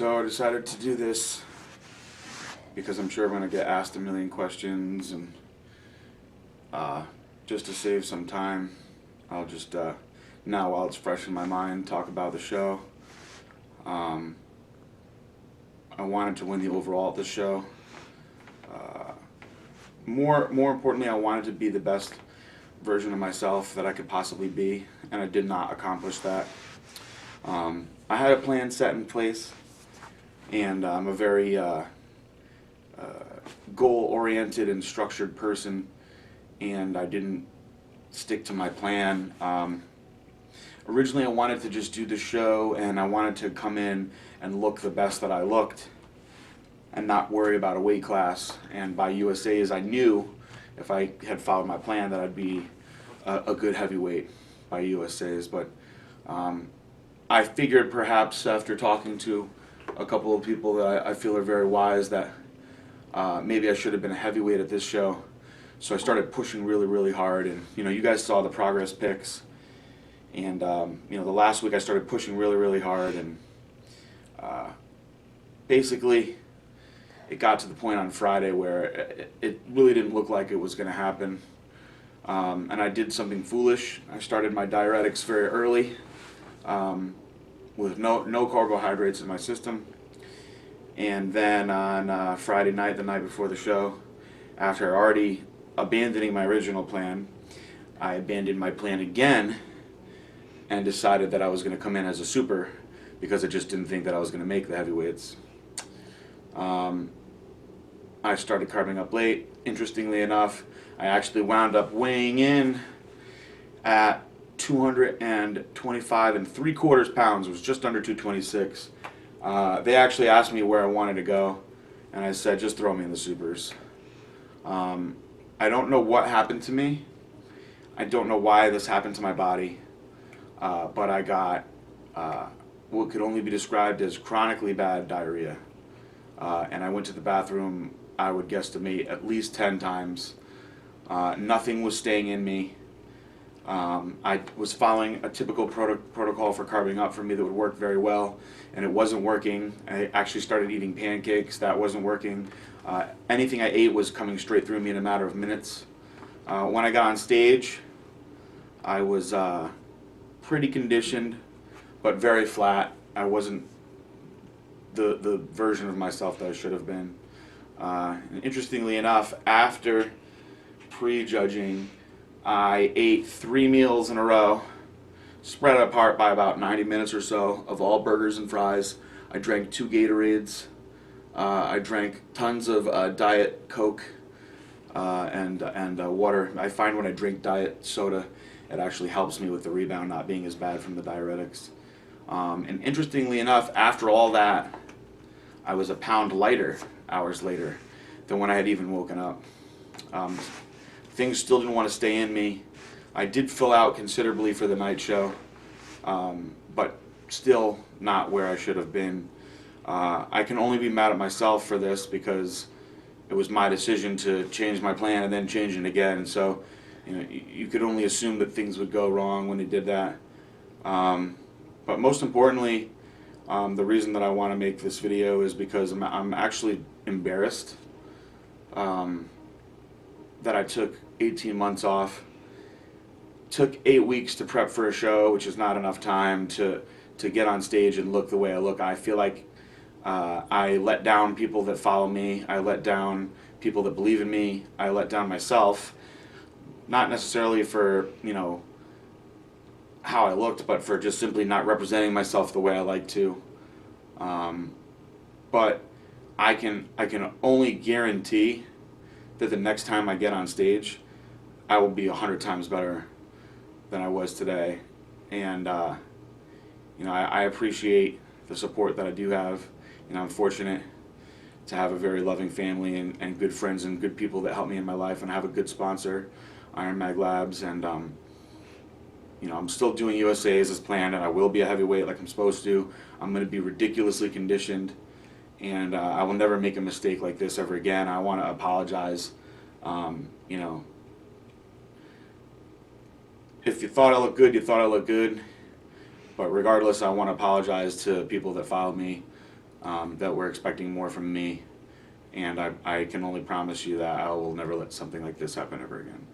So I decided to do this because I'm sure I'm going to get asked a million questions, and just to save some time, I'll just, now while it's fresh in my mind, talk about the show. I wanted to win the overall at the show. More importantly, I wanted to be the best version of myself that I could possibly be, and I did not accomplish that. I had a plan set in place, and I'm a very goal-oriented and structured person, and I didn't stick to my plan. Originally, I wanted to just do the show, and I wanted to come in and look the best that I looked and not worry about a weight class. And by USA's, I knew if I had followed my plan that I'd be a good heavyweight by USA's. But I figured perhaps after talking to a couple of people that I feel are very wise that maybe I should have been a heavyweight at this show. So I started pushing really, really hard. And you guys saw the progress pics. And the last week I started pushing really, really hard. And basically, it got to the point on Friday where it really didn't look like it was going to happen. And I did something foolish. I started my diuretics very early with no carbohydrates in my system. And then on Friday night, the night before the show, after already abandoning my original plan, I abandoned my plan again and decided that I was going to come in as a super because I just didn't think that I was going to make the heavyweights. I started carving up late. Interestingly enough, I actually wound up weighing in at 225 3/4 pounds. It was just under 226. They actually asked me where I wanted to go, and I said, just throw me in the supers. I don't know what happened to me. I don't know why this happened to my body, but I got what could only be described as chronically bad diarrhea. And I went to the bathroom, I would guesstimate, at least 10 times. Nothing was staying in me. I was following a typical protocol for carving up for me that would work very well, and it wasn't working. I actually started eating pancakes. That wasn't working. Anything I ate was coming straight through me in a matter of minutes. When I got on stage, I was pretty conditioned, but very flat. I wasn't the version of myself that I should have been. And interestingly enough, after prejudging, I ate 3 meals in a row, spread apart by about 90 minutes or so, of all burgers and fries. I drank 2 Gatorades. I drank tons of Diet Coke and water. I find when I drink diet soda, it actually helps me with the rebound not being as bad from the diuretics. And interestingly enough, after all that, I was a pound lighter hours later than when I had even woken up. Things still didn't want to stay in me. I did fill out considerably for the night show, but still not where I should have been. I can only be mad at myself for this because it was my decision to change my plan and then change it again. And so, you could only assume that things would go wrong when they did that. But most importantly, the reason that I want to make this video is because I'm actually embarrassed that I took 18 months off. Took 8 weeks to prep for a show, which is not enough time to get on stage and look the way I look. I feel like I let down people that follow me. I let down people that believe in me. I let down myself, not necessarily for how I looked, but for just simply not representing myself the way I like to. But I can only guarantee that the next time I get on stage, I will be 100 times better than I was today. And I appreciate the support that I do have. I'm fortunate to have a very loving family and good friends and good people that help me in my life, and I have a good sponsor, Iron Mag Labs, and I'm still doing USA's as planned, and I will be a heavyweight like I'm supposed to. I'm going to be ridiculously conditioned, and I will never make a mistake like this ever again. I want to apologize. If you thought I looked good, you thought I looked good. But regardless, I want to apologize to people that followed me. that were expecting more from me, and I can only promise you that I will never let something like this happen ever again.